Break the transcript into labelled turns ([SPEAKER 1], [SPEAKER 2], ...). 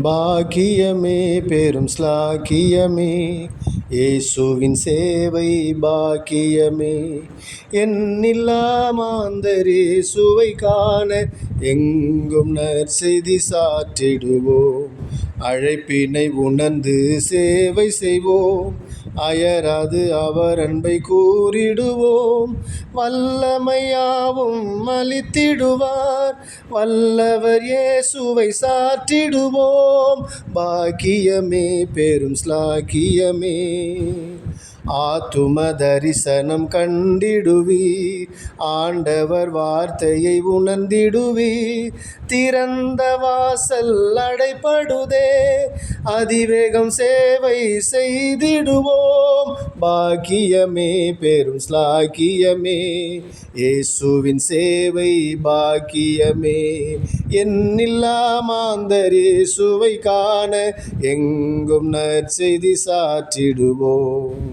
[SPEAKER 1] பாக்கியமே பெரும் ஸ்லாக்கியமே, இயேசுவின் சேவை பாக்கியமே. எண்ணில்லா மாந்தர் இயேசுவை காண எங்கும் நற்செய்தி சாற்றிடுவோம். அழைப்பினை உணர்ந்து சேவை செய்வோம், அயராது அவர் அன்பை கூறிடுவோம். வல்லமையாவும் அளித்திடுவார், வல்லவர் இயேசுவை சாற்றிடுவோம். பாக்கியமே பெரும் ஸ்லாக்கியமே, ஆத்தும தரிசனம் கண்டிடுவீர், ஆண்டவர் வார்த்தையை உணர்ந்திடுவீர். திறந்த வாசல் அடைபடுதே, அதிவேகம் சேவை செய்திடுவோம். பாக்கியமே பெரும் ஸ்லாக்கியமே, இயேசுவின் சேவை பாக்கியமே. எண்ணில்லா மாந்தர் இயேசுவை காண எங்கும் நற்செய்தி சாற்றிடுவோம்.